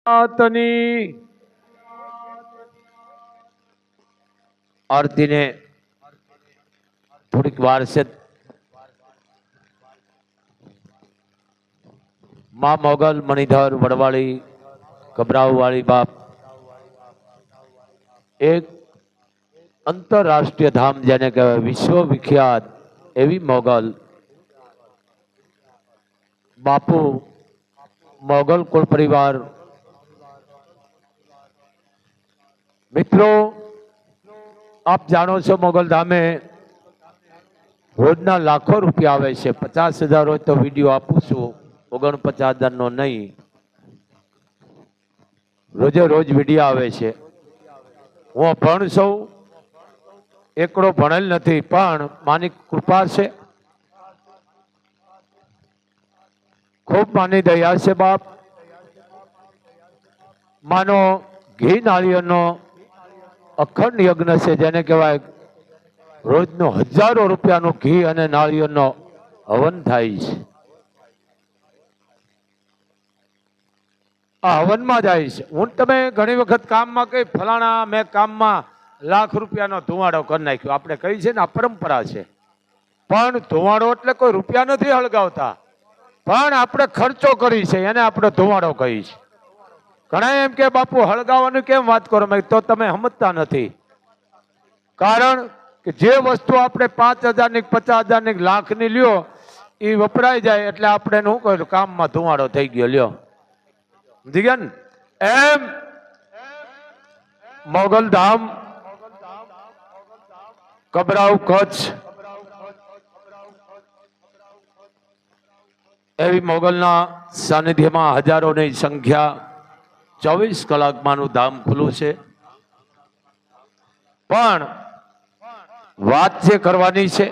आरती ने थोड़ी वार से मां मोगल मणिधर वड़वाड़ी कबराऊ वाली बाप एक अंतरराष्ट्रीय धाम जेने कहेवाय विश्व विख्यात एवी मोगल बापू मोगल कुल परिवार। मित्रों आप जानो छो मोगल धामे रोजना लाखों रुपया आवे छे। 50,000 हो तो विडियो आपू छू, 49,000 नो नहीं। रोजे रोज विडियो आवे छे। हूँ पण छू, एकड़ो भणेल नथी पण मानी कृपा छे, खूब मानी दया छे बाप। मानो घी नाळिયેરનો अखंड यज्ञ छे जेने कहेवाय रोजनो हजारों रुपयानो घी अने नाळिયેરનો हवन थाय छे। आ हवनमा जाय छे। हूँ तमे घणी वखत काममां कही फलाणा मैं काममां लाख रुपयानो धुवाड़ो कर नाख्यो, आपणे कही छे ने आ परंपरा छे। पण धुवाड़ो એટલે કોઈ રૂપિયા નથી હળગાવતા, પણ આપણે ખર્ચો કરી છે એને આપણે ધુવાડો કહી છે। ઘણા એમ કે બાપુ હળગાવવાનું કેમ વાત કરો, મેં તો તમે સમજતા નથી। કારણ કે જે વસ્તુ આપણે 5,000 ની 50,000 ની લાખ ની લ્યો એ વપરાઈ જાય એટલે આપણે શું કહ્યું કામમાં ધુવાડો થઈ ગયો લ્યો, સમજી ગયા ને। એમ મોગલ ધામ કબરાઉ કચ્છ एवी मोगलना सानिध्यमां हजारों संख्या 24 कलाक मानु धाम खुलू छे। पण वात जे करवानी छे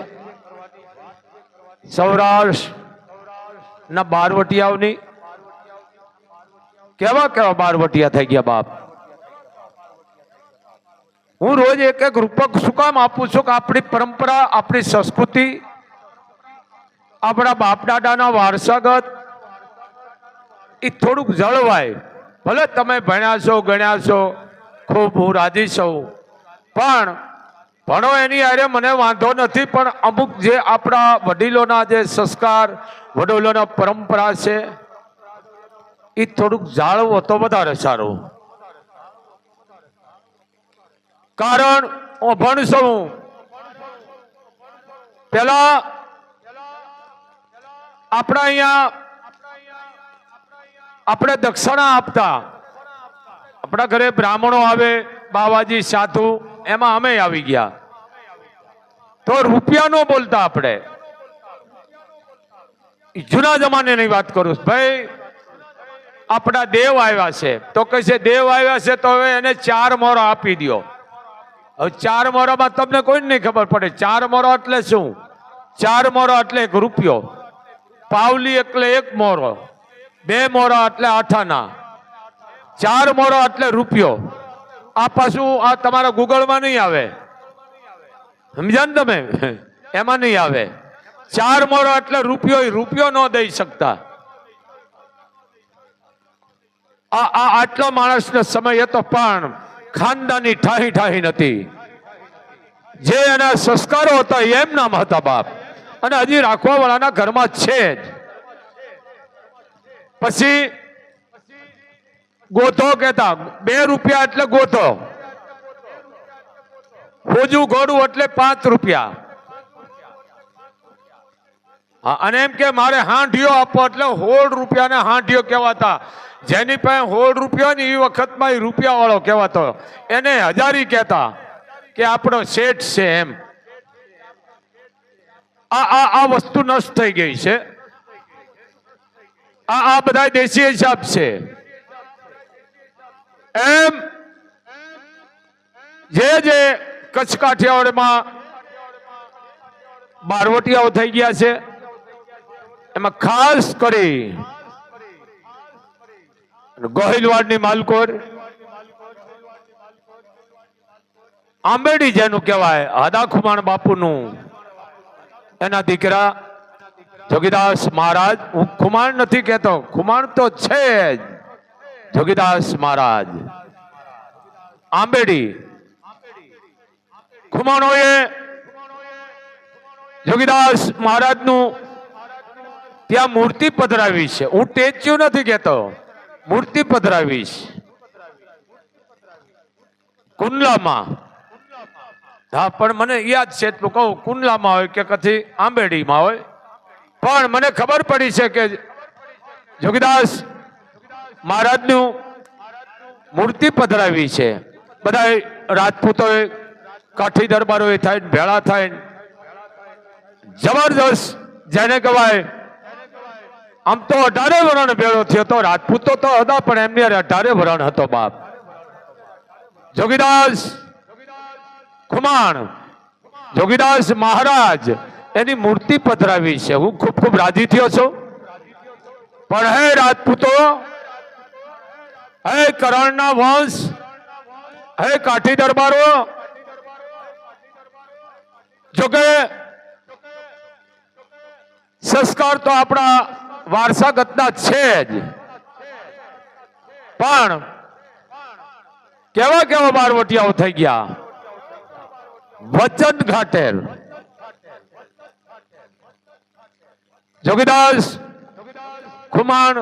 सौराष्ट्र ना बारवटियाओनी, केवा केवा बारवटिया थई गया बाप। हूँ रोज एक एक रूपक शुं काम आपू छुं के आपणी परंपरा आपणी संस्कृति अपना बाप दादा वारसागत ए थोड़ुंक जळवाय। भले तमे भण्या छो गण्या छो, खूब हूँ राजी छो, पण भणो एनी हारे मने वांधो नथी, पण अमुक जे आपणा वडीलोना जे संस्कार वडीलोना परंपरा छे ए थोड़ुंक जाळवो तो वधारे सारुं। कारण हूँ भणशो पेला अपना अहींया अपने दक्षिणा आपता, अपना घरे ब्राह्मणों आवे बाबाजी साधु एमां अमे आवी गया तो रुपया नो बोलता। अपने जूना जमाने नी बात करूं भाई, अपना देव आव्या छे तो कहे देव आव्या छे तो हवे एने 4 मोरो आपी दो। हवे 4 मोरामां तमने कोई नहीं खबर पड़े 4 मोरो एटले शुं। 4 मोरो एटले 1 रुपयो, पावली એટલે 1 मोरो, 2 मोरा એટલે 8 आना, 4 मोरा એટલે રૂપિયો। आ पाछू आ तमारा गूगल में नहीं आवे, समझ्या ने तमे, एमां नहीं आवे। 4 मोरा એટલે રૂપિયો, રૂપિયો न दई सकता। आ आटलो माणसनो समय હતો पण खानदानी ठाही ठाही नथी। जे एना संस्कारो हता एम नाम हता बाप, અને હજી રાખવા વાળાના ઘરમાં છે જ। પછી ગોથો કહેતા, 2 રૂપિયા એટલે ગોથો, હોજુ ઘોડું એટલે 5 રૂપિયા। હા, અને એમ કે મારે હાંઢિયો આપો એટલે 16 રૂપિયાને હાંઢિયો કહેવાતા। જેની પાસે 16 રૂપિયા ને એ વખતમાં એ રૂપિયા વાળો કહેવાતો, એને હજારી કહેતા કે આપણો શેઠ છે એમ। आ वस्तु नष्ट थई गई है। आ बधा देशी हिसाब से एम जे कच्छ काठियावाड़ में बारवटियाओ थई गया है, एमां खास करी गोहिलवाड़नी मालकोर आंबेडी जेनु कहेवाय हदा खुमाण बापूनु एना दीकरा जोगीदास महाराज। हूँ खुमाण नहीं कहतो, खुमाण तो छे જોગીદાસ મહારાજ આંબેડી ખુમાણોએ જોગીદાસ મહારાજનું ત્યાં મૂર્તિ પધરાવી છે. હું ટેચ્યુ નથી કહેતો, મૂર્તિ પધરાવી છે કુંડલામાં. હા, પણ મને યાદ છે એટલું કહું, કુંડલામાં હોય કે કથી આંબેડીમાં હોય. પણ મને ખબર પડી છે કે જોગીદાસ મહારાજનું મૂર્તિ પધરાવી છે. બધા રાજપૂતોએ કાઠી દરબારોએ થાય ભેળા થાય જબરદસ્ત જેને કહેવાય. આમ તો 18 વરણ ભેળો થયો હતો. રાજપૂતો તો હતા પણ એમની 18 વરણ હતો બાપ. જોગીદાસ ખુમાણ જોગીદાસ મહારાજ એની મૂર્તિ પધરાવી છે. હું ખૂબ ખૂબ રાજી થયો છું. પણ હે રાજપૂતો, હે કરણના વંશ, હે કાઠી દરબારો, જોકે સંસ્કાર તો આપણા વારસાગતના છે જ, પણ કેવા કેવા બારવટિયાઓ થઈ ગયા. વચન ઘાટેર જોગીદાસ ખુમાણ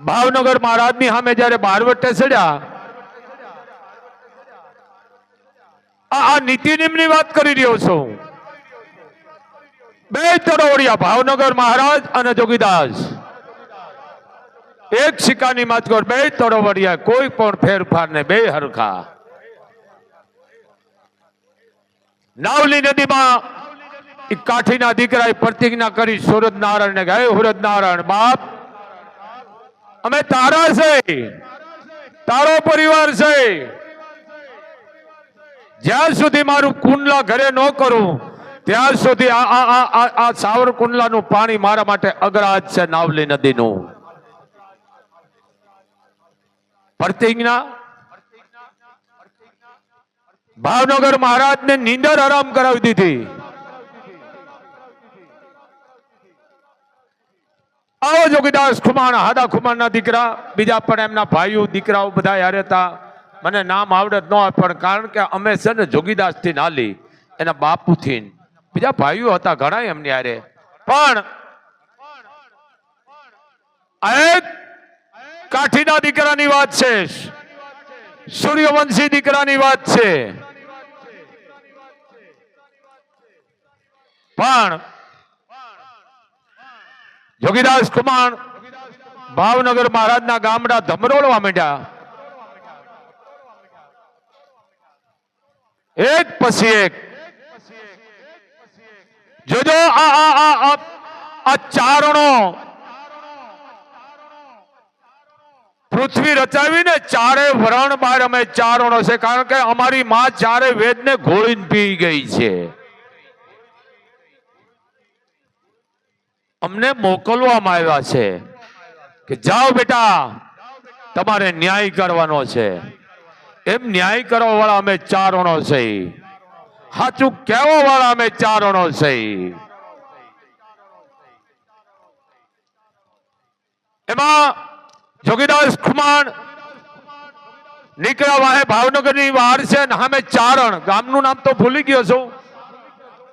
ભાવનગર મહારાજની સામે જયારે બારવટે ચડ્યા, આ નીતિ નિયમની વાત કરી રહ્યો છું. બે તરોડિયા ભાવનગર મહારાજ અને જોગીદાસ એક સિક્કાની માતકોર, બે તરોડિયા, કોઈ પણ ફેરફાર ને બે હરખા. નાવલી નદીમાં કાઠીના દીકરાએ પ્રતિજ્ઞા કરી સુરત નારાયણ ને ગાય, સુરત નારાયણ બાપ અમે તારા છે, તારો પરિવાર છે, જ્યાં સુધી મારું કુંડલા ઘરે ન કરું ત્યાં સુધી આ સાવરકુંડલાનું પાણી મારા માટે અગ્રાજ છે. નાવલી નદીનું પ્રતિજ્ઞા ભાવનગર મહારાજને નીંદર આરામ કરાવી દીધી. આવો જોગીદાસ ખુમાણ, હાદા ખુમાણના દીકરા, બીજા પણ એમના ભાઈઓ દીકરાઓ બધા યારે હતા. મને નામ આવડે ન હોય પણ કારણ કે અમે છે ને જોગીદાસ થી નાલી એના બાપુ થી બીજા ભાઈઓ હતા ઘણા એમની યારે. પણ એક કાઠીના દીકરાની વાત છે, સૂર્યવંશી દીકરાની વાત છે. પણ જોગીદાસ ખુમાણ ભાવનગર મહારાજના ગામડા ધમરોળવા માંડ્યા. એક પછી એક જોજો આ ચારણો પૃથ્વી રચાવીને ચારે વરણ બાર અમે ચારણો છે, કારણ કે અમારી માં ચારે વેદ ને ઘોળીને પી ગઈ છે. અમને મોકલવામાં આવ્યા છે કે જાઓ બેટા તમારે ન્યાય કરવાનો છે. એમ ન્યાય કરવા વાળા અમે ચારણો છે, સાચું કહેવા વાળા અમે ચારણો છે. એમાં જોગીદાસ ખુમાણ નીકળ્યા વાહે ભાવનગર ની વાર છે ને અમે ચારણ, ગામનું નામ તો ભૂલી ગયો છું,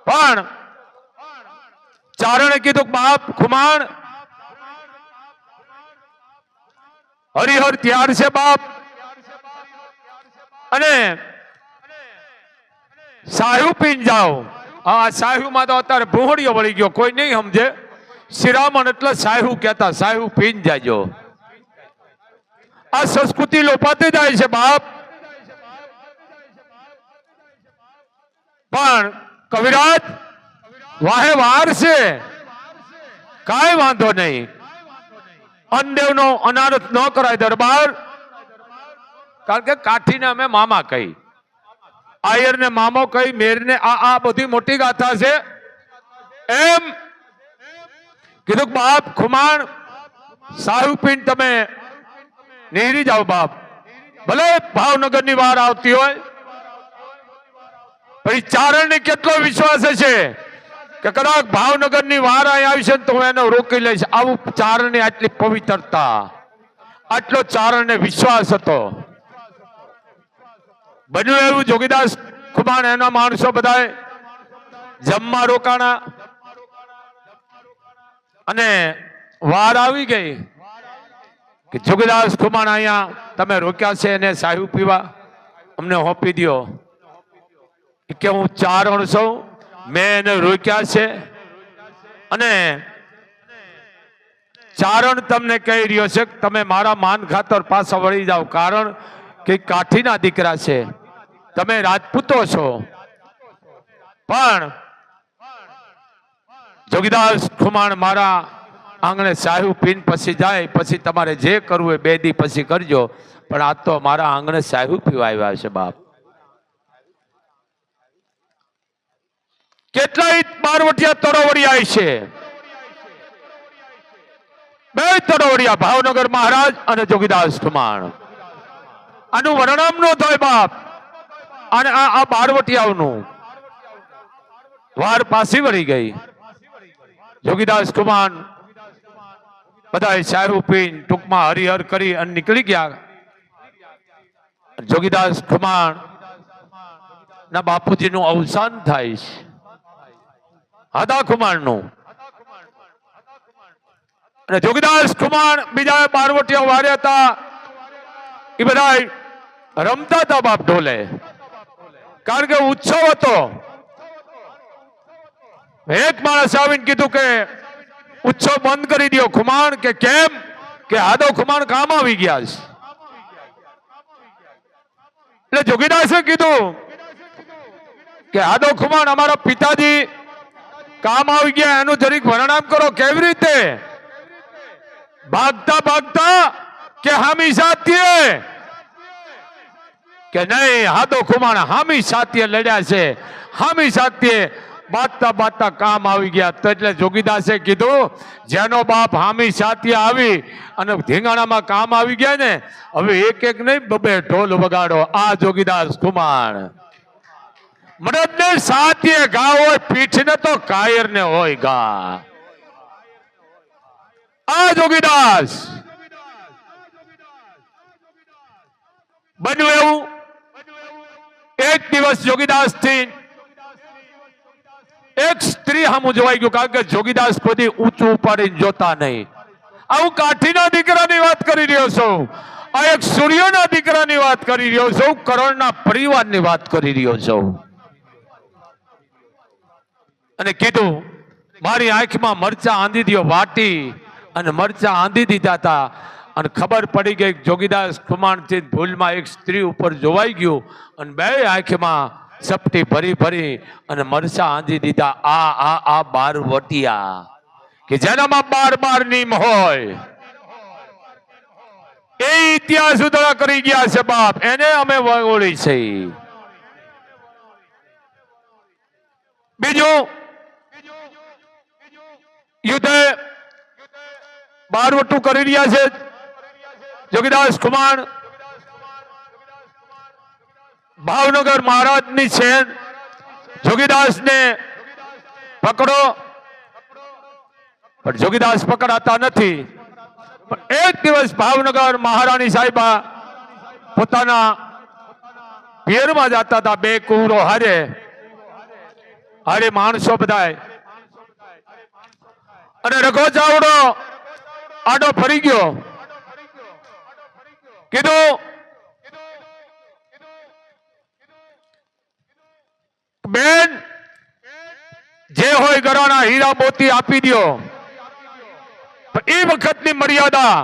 પણ ચારણે કીધું બાપ ખુમાણ હરિહર ત્યાર છે બાપ, અને સાહુ પીને જાઓ. હા, સાહુ માં તો અત્યારે ભૂહડીઓ વળી ગયો, કોઈ નહીં સમજે. શિરામણ એટલે સાહુ કહેતા, સાહુ પીને જાજો. આ સંસ્કૃતિ લોપાતી જાય છે બાપ. પણ કવિરાજ વાહે વાર છે, કાંઈ વાંધો નહીં. અનદેવનો અનારત ન કરાય દરબાર, કારણ કે કાઠીને અમે મામા કહી, આયર ને મામો કહી, મેર ને આ બધી મોટી ગાથા છે. એમ કીધું બાપ ખુમાણ સાહુ પીન તમે નીહરી જાઓ બાપ. ભલે ભાવનગર ની વાર આવતી હોય, પછી ચારણ ને કેટલો વિશ્વાસ છે કે કદાચ ભાવનગર ની વાર આવી છે તો હું એને રોકી લઈશ. આવું ચારણ ની આટલી પવિત્રતા. આટલો ચારણને વિશ્વાસ હતો. બન્યું એવું જોગીદાસ ખુમાણ એના માણસો બધા જમવા રોકાણા અને વાર આવી ગઈ કે જોગીદાસ ખુમાણ અહીંયા તમે રોક્યા છે એને સાહેબ પીવા અમને હોપી દો. કે હું ચારણ છું, મેં એને રોક્યા છે અને ચારણ તમને કહી રહ્યો છે કે તમે મારા માન ખાતર પાછા વળી જાઓ, કારણ કે કાઠીના દીકરા છે, તમે રાજપૂતો છો. પણ જોગીદાસ ખુમાણ મારા આંગણે સાહેબ પીન પછી જાય, પછી તમારે જે કરવું એ 2 દી પછી કરજો, પણ આજ તો મારા આંગણે સાહેબ પીવા આવ્યા છે બાપ. કેટલાય બારવટિયા તરોવડિયા છે, 2 તરોવડિયા ભાવનગર મહારાજ અને જોગીદાસ ખુમાણ. આનું વર્ણન નો થાય બાપ. અને આ બારવટિયાઓનું વાર પાછી વળી ગઈ. જોગીદાસ ખુમાણ બધા સારું પીન ટૂંકમાં હરિહર કરી અને નીકળી ગયા. જોગીદાસ ખુમાણ ના બાપુજીનું અવસાન થાય છે, હાદા ખુમાણનું. અને જોગીદાસ ખુમાણ બીજા બારવટિયા વાર્યા હતા એ બધા રમતા હતા બાપ ઢોલે, કારણ કે ઉત્સવ હતો. એક માણસ આવીને કીધું કે ઉત્સવ બંધ કરી દો. ખુમાણ કે કેમ? કે હાદો ખુમાણ કામ આવી ગયા છે. એટલે જોગીદાસે કીધું કે હાદો ખુમાણ અમારા પિતાજી કામ આવી ગયા, એનું જરીક વર્ણન કરો. કેવી રીતે? ભાગતા ભાગતા કે હામી સાથીએ? કે નહીં, હાદો ખુમાણ હામી સાથીએ લડ્યા છે, હામી સાથીએ બાતતા બાતતા કામ આવી ગયા. તો એટલે જોગીદાસે કીધું જેનો બાપ હામી સાથીએ આવી અને ધીંગાણામાં કામ આવી ગયા ને, હવે એક એક નહીં 2 ઢોલ વગાડો. આ જોગીદાસ ખુમાણ મરદને સાથીએ ઘા હોય, પીઠને તો કાયરને હોય ઘા. આ જોગીદાસ બન્યું એવું. એક દિવસ જોગીદાસ થી એક સ્ત્રી સામું જોવાઈ ગયું, કારણ કે જોગીદાસ કોઈ ઊંચું ઉપાડીને જોતા નહીં. હું કાઠીના દીકરાની વાત કરી રહ્યો છું, આ એક સૂર્યના દીકરાની વાત કરી રહ્યો છું, કરણના પરિવારની વાત કરી રહ્યો છું. અને કીધું મારી આંખમાં મરચા આંધી દો વાટી, અને મરચા આંધી દીધા હતા. અને ખબર પડી ગઈ જોગીદાસ ખુમાણ થી ભૂલમાં એક સ્ત્રી ઉપર જોવાઈ ગયું અને 2 આંખમાં સપટી ભરી ભરી અને મરચા આંધી દીધા. આ બારવટિયા કે જેનામાં 12 નિયમ હોય, એ ઇતિહાસ ઉધડા કરી ગયા છે બાપ. એને અમે વગોળી છે. બીજું યુદ્ધ બારવટું કરી રહ્યા છે જોગીદાસ ખુમાણ. ભાવનગર મહારાજની સેન જોગીદાસ ને પકડો, પણ જોગીદાસ પકડાતા નથી. પણ એક દિવસ ભાવનગર મહારાણી સાહેબા પોતાના પિયરમાં જતા હતા, 2 કુંવરો હારે માણસો બધા. અને રઘો ચાવડો આડો ફરી ગયો. કીધું બેન જે હોય ઘરાણા હીરા મોતી આપી દો. એ વખતની મર્યાદા.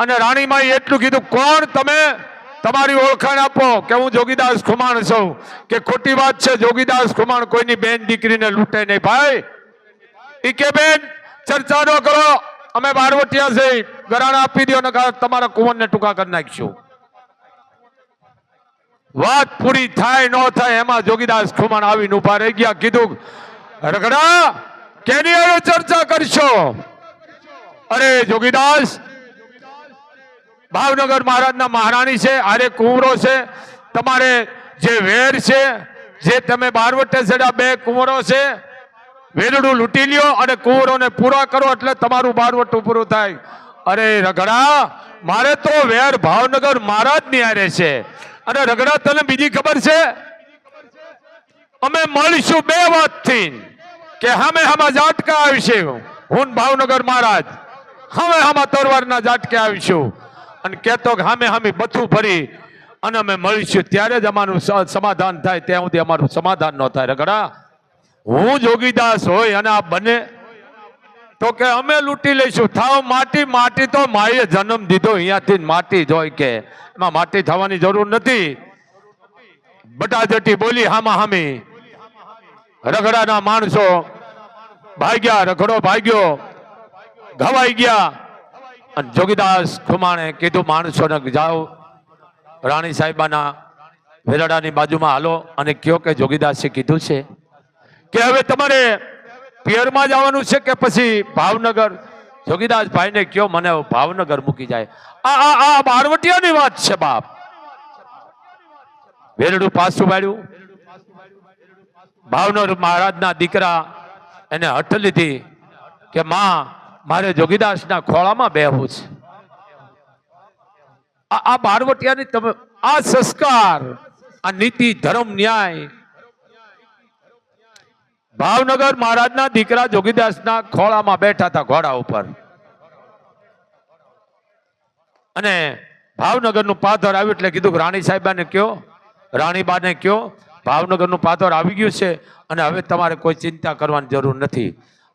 અને રાણીમાએ એટલું કીધું કોણ તમે? તમારી ઓળખાણ આપો કે હું જોગીદાસ ખુમાણ છું. કે ખોટી વાત છે, જોગીદાસ ખુમાણ કોઈની બેન દીકરીને લૂંટે નહીં ભાઈ. એ કે બેન ચર્ચા ન કરો, અમે બારવટિયા છે, ઘરાણા આપી દો ને તમારા કુંવરને ટૂંકા કરી નાખીશું. વાત પૂરી થાય ન થાય એમાં જોગીદાસ ખુમાણ આવીને ઉભા રહી ગયા. કીધું રગડા કેની હારે ચર્ચા કરશો? અરે જોગીદાસ ભાવનગર મહારાજના મહારાણી છે, આરે કુંવરો છે, તમારે જે વેર છે, જે તમે બારવટે છેડા 2 કુંવરો છે, વેરડું લૂંટી લ્યો અને કુંવરોને પૂરા કરો એટલે તમારું બારવટું પૂરું થાય. અરે રગડા, મારે તો વેર ભાવનગર મહારાજ ની આરે છે. અને રગડા, તને બીજી ખબર છે? અમે મળીશું બે વાતથી કે હમે ઝાટકા આવીશું. હું ભાવનગર મહારાજ હવે હમા તરવારના ઝાટકે આવીશું અને કહેતો કે હમે બથું ભરી અને અમે મળીશું, ત્યારે જ અમારું સમાધાન થાય. ત્યાં સુધી અમારું સમાધાન ન થાય. રગડા, હું જોગીદાસ હોય અને આ બને તો કે અમે લૂંટી લઈશું. થાવ માટી. માટી તો માએ જન્મ દીધો, અહીંયાથી માટી જ હોય, કે એમાં માટી થવાની જરૂર નથી. બટાજટી બોલી હામા હામી. રગડાના માણસો ભાગ્યા, રગડો ભાગ્યો, ઘવાઈ ગયા. અને જોગીદાસ ખુમાણે કીધું માણસોને, જાઓ રાણી સાહેબાના વેરડાની બાજુમાં હાલો અને કયો કે જોગીદાસે કીધું છે કે હવે તમારે પિયરમાં જવાનું છે કે પછી ભાવનગર? જોગીદાસ ભાઈને કયો મને ભાવનગર મૂકી જાય. આ બારવટિયાની વાત છે બાપ. વેરડું પાછું વાળ્યું. ભાવનગર મહારાજના દીકરા એને હઠ લીધી કે માં, મારે જોગીદાસના ખોળામાં બેહવું છે. આ બારવટિયાની તમે આ સંસ્કાર, આ નીતિ, ધર્મ, ન્યાય. ભાવનગર મહારાજના દીકરા જોગીદાસના ખોળામાં બેઠા હતા ઘોડા ઉપર. અને ભાવનગરનું પાદર આવ્યું એટલે કીધું રાણી સાહેબાને કયો, રાણીબાને કયો, ભાવનગરનું પાદર આવી ગયું છે અને હવે તમારે કોઈ ચિંતા કરવાની જરૂર નથી.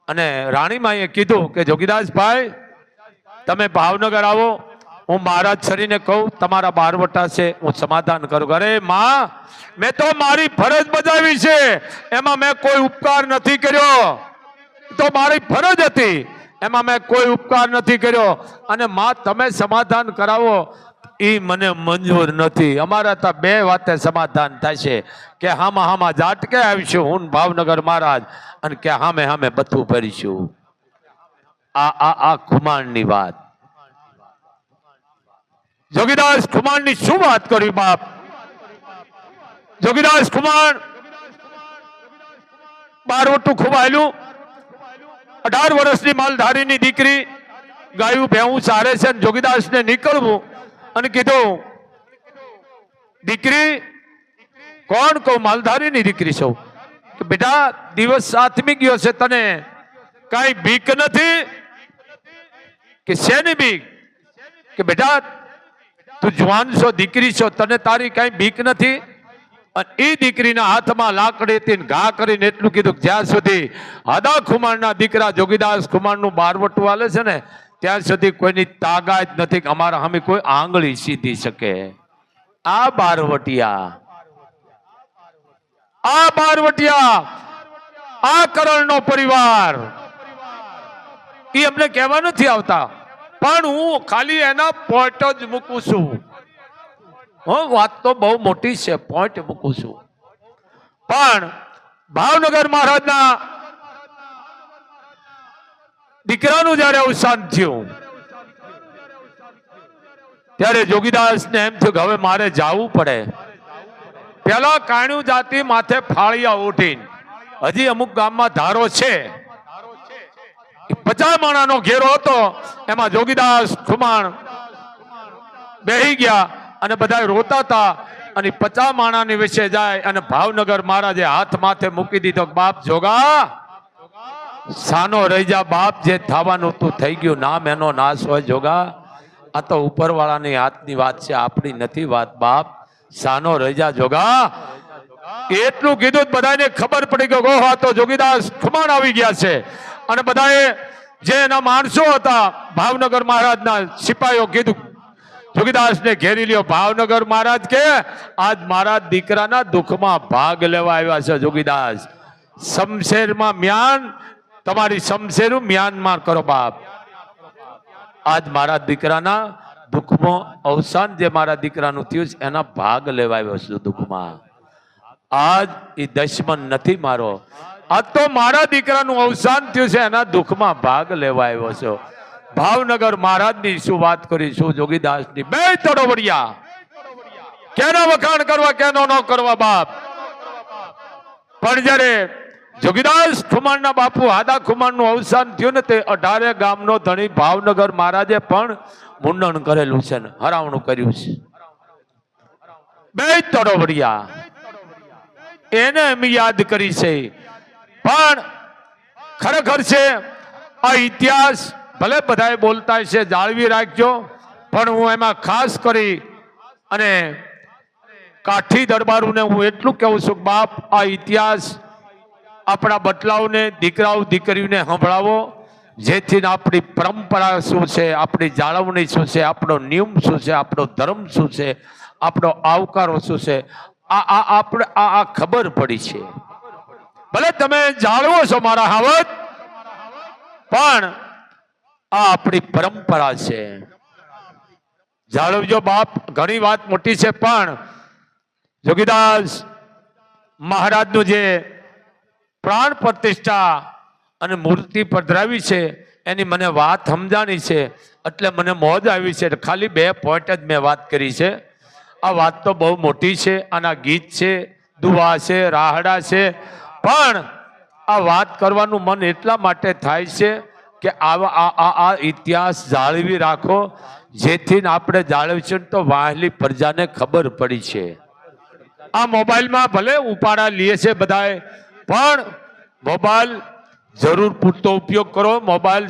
અને રાણીમાએ કીધું કે જોગીદાસ ભાઈ, તમે ભાવનગર આવો, હું મહારાજ શ્રીને કહું તમારા બારવટા છે, હું સમાધાન કરું. અરે માં, મેં તો મારી ફરજ બજાવી છે, એમાં મેં કોઈ ઉપકાર નથી કર્યો. તો મારી ફરજ હતી, એમાં મેં કોઈ ઉપકાર નથી કર્યો. અને માં, તમે સમાધાન કરાવો એ મને મંજૂર નથી. અમારા તો બે વાતે સમાધાન થાય છે કે હામા ઝાટકે આવીશું હું ભાવનગર મહારાજ, અને કે હામે બધું ભરીશું. આ ખુમાણની વાત. જોગીદાસ ખુમાણની શું વાત કરી બાપ. જોગીદાસ ખુમાણ બારવટું ખુવાયેલું, 18 વર્ષની માલધારીની દીકરી, ગાયું ભેવું ચારે છે. જોગીદાસને નીકળવું અને કીધું, દીકરી કોણ? કહું માલધારીની દીકરી છું. કે બેટા, દિવસ આથમી ગયો છે, તને કઈ બીક નથી? કે શેની બીક? કે બેટા તું જવાન છો, દીકરી છો, તને તારી કઈ બીક નથી? અને એ દીકરીના હાથમાં લાકડી હતી, ઘા કરીને એટલું કીધું, જ્યાં સુધી હાદા ખુમાણના દીકરા જોગીદાસ ખુમાણનું બારવટું હાલે છે ને, ત્યાં સુધી કોઈની તાકાત નથી કે અમારા સામે કોઈ આંગળી સીધી શકે. આ બારવટિયા, આ કરણનો પરિવાર, એ અમને કહેવા નથી આવતા, પણ હું ખાલી એના પોઈન્ટ જ મૂકું છું. વાત તો બહુ મોટી છે, પોઈન્ટ મૂકું છું. પણ ભાવનગર મહારાજના દીકરાનું જયારે અવસાન થયું ત્યારે જોગીદાસને એમ થયું કે હવે મારે જવું પડે. પેલા કાણ્યું જાતિ માથે ફાળિયા ઉઠીને, હજી અમુક ગામમાં ધારો છે, 50 માણાનો ઘેરો હતો, એમાં જોગીદાસ ખુમાણ બેહી ગયા અને બધા રોતા હતા. અને 50 માણાની વિશે જાય અને ભાવનગર મહારાજે હાથ માથે મૂકી દીધો, બાપ જોગા, સાનો રહી જા બાપ, જે થવાનું તું થઈ ગયું, નામ એનો નાશ હોય. જોગા, આ તો ઉપરવાળાની હાથની વાત છે, આપણી નથી વાત. બાપ સાનો રહી જા જોગા. એટલું કીધું, બધાને ખબર પડી ગઈ, ઓહો, તો જોગીદાસ ખુમાણ આવી ગયા છે. અને બધાએ જે એના માણસો હતા, ભાવનગર મહારાજના સિપાહીઓ, કીધું જોગીદાસને ઘેરી લ્યો. ભાવનગર મહારાજ કે આજ મારા દીકરાના દુઃખમાં ભાગ લેવા આવ્યા છે. જોગીદાસ, શમશેરમાં મ્યાન, તમારી શમશેરું મ્યાનમાર કરો બાપ. આજ મારા દીકરાના દુઃખમાં અવસાન જે મારા દીકરાનું થયું છે, એના ભાગ લેવા આવ્યો છું દુઃખમાં. આજ એ દશમન નથી મારો, આજ તો મારા દીકરાનું અવસાન થયું છે, એના દુઃખમાં ભાગ લેવા આવ્યો છો. ભાવનગર મહારાજની શું વાત કરી, શું જોગીદાસની બે તોડવડિયા. કેનો વખાણ કરવા, કેનો ન કરવા બાપ. પણ જયારે જોગીદાસ ખુમાણના બાપુ હાદા ખુમાણનું અવસાન થયું ને તે 18 ગામનો ધણી ભાવનગર મહારાજે પણ મુંડન કરેલું છે ને હરાવણું કર્યું છે. બે તરોવડિયા એને અમે યાદ કરી છે. પણ ખરેખર છે આ ઇતિહાસ ભલે બધાએ બોલતા છે જાળવી રાખજો, પણ હું એમાં ખાસ કરી અને કાઠી દરબારોને હું એટલું કહું છું, બાપ આ ઇતિહાસ આપણા બદલાવને દીકરાઓ દીકરીઓને સંભળાવો, જેથી આપણી પરંપરા શું છે, આપણી જાળવણી શું છે, આપણો નિયમ શું છે, આપણો ધર્મ શું છે, આપણો આવકારો શું છે, આપણે આ ખબર પડી છે. ભલે તમે જાળવો છો મારા હાવત, પણ આ આપણી પરંપરા છે. જાળવજો બાપ. ઘણી વાત મોટી છે, પણ જોગીદાસ મહારાજનું જે પ્રાણ પ્રતિષ્ઠા અને મૂર્તિ પધરાવી છે એની મને વાત સમજાણી છે, એટલે મને મોજ આવી છે. ખાલી 2 પોઈન્ટ જ મેં વાત કરી છે. આ વાત તો બહુ મોટી છે, આના ગીત છે, દુઆ છે, રાહડા છે, પણ આ વાત કરવાનું મન એટલા માટે થાય છે કે આ ઇતિહાસ જાળવી રાખો, જેથી આપણે જાળવીશું તો વાહલી પ્રજાને ખબર પડી છે. આ મોબાઈલમાં ભલે ઉપાડા લે છે બધાએ, પણ મોબાઈલ જરૂર પૂરતો ઉપયોગ કરો. મોબાઈલ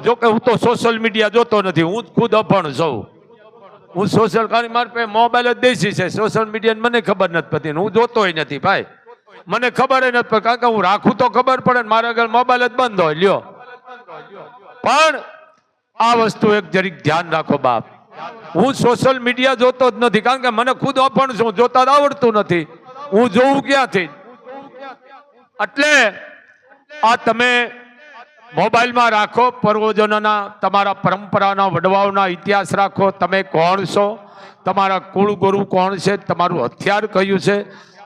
જો કે હું તો સોશિયલ મીડિયા જોતો નથી, હું ખુદ અભણ છું. હું સોશિયલ કારણ મારી પાસે મોબાઈલ જ દેશી છે, સોશિયલ મીડિયા મને ખબર નથી પડતી, હું જોતોય નથી ભાઈ, મને ખબર નથી પડતી. કારણ કે હું રાખું તો ખબર પડે ને, મારા આગળ મોબાઈલ જ બંધ હોય લ્યો. પણ આ વસ્તુ એક જરીક ધ્યાન રાખો બાપ. હું સોશિયલ મીડિયા જોતો જ નથી, કારણ કે મને ખુદ અભણ છું, જોતા જ આવડતું નથી, હું જોઉં ક્યાંથી. એટલે આ તમે મોબાઈલમાં રાખો, પૂર્વજોના તમારા પરંપરાના વડવાઓના ઇતિહાસ રાખો. તમે કોણ છો, તમારા કુળ ગુરુ કોણ છે, તમારું હથિયાર કયું છે,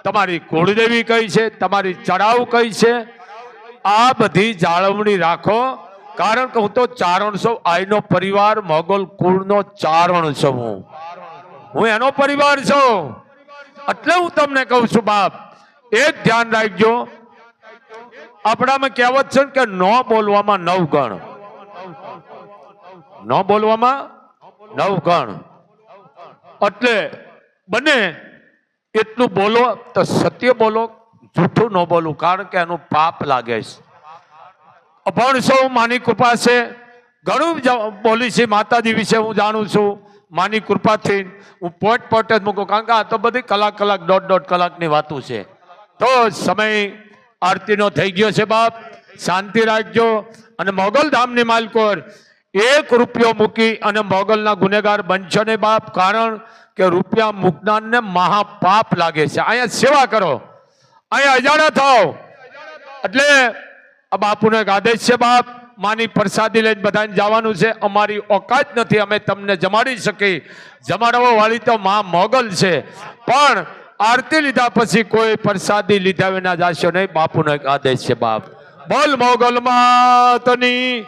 તમારી કુળદેવી કઈ છે, તમારી ચડાવ કઈ છે, આ બધી જાળવણી રાખો. કારણ કે હું તો ચારણ છું, આઈનો પરિવાર મોગલ કુળનો ચારણ છું, હું એનો પરિવાર છું. એટલે હું તમને કહું છું બાપ, એક ધ્યાન રાખજો. આપણામાં કહેવત છે કે ન બોલવામાં 9 ગણ, ન બોલવામાં 9 ગણ. એટલે બને એટલું બોલો તો સત્ય બોલો, જૂઠું ન બોલું, કારણ કે એનું પાપ લાગે છે. અભણ છું, માની કૃપા છે, ઘણું બોલી છે માતાજી વિશે હું જાણું છું. માની કૃપાથી હું પોટ જ મૂકું, કારણ કે આ તો બધી કલાક 1.5 કલાકની વાતો છે. તો સમય આરતીનો થઈ ગયો છે બાપ, શાંતિ રાખજો. અને મોગલ ધામની માલકોર 1 રૂપિયો મૂકી અને મોગલના ગુનેગાર બનશો નહીં બાપ, કારણ કે રૂપિયા મૂકનારને મહાપાપ લાગે છે. અહીંયા સેવા કરો, અહીંયા અજાણા થાવ. એટલે આ બાપુનો એક આદેશ છે બાપ, માની પ્રસાદી લઈને બધાને જવાનું છે. અમારી ઓકાત નથી, અમે તમને જમાડી શકી. જમાડવા વાળી તો મા મોગલ છે, પણ આરતી લીધા પછી કોઈ પ્રસાદી લીધા વિના જાશો નહીં. બાપુનો એક આદેશ છે બાપ. બોલ મોગલ માતની.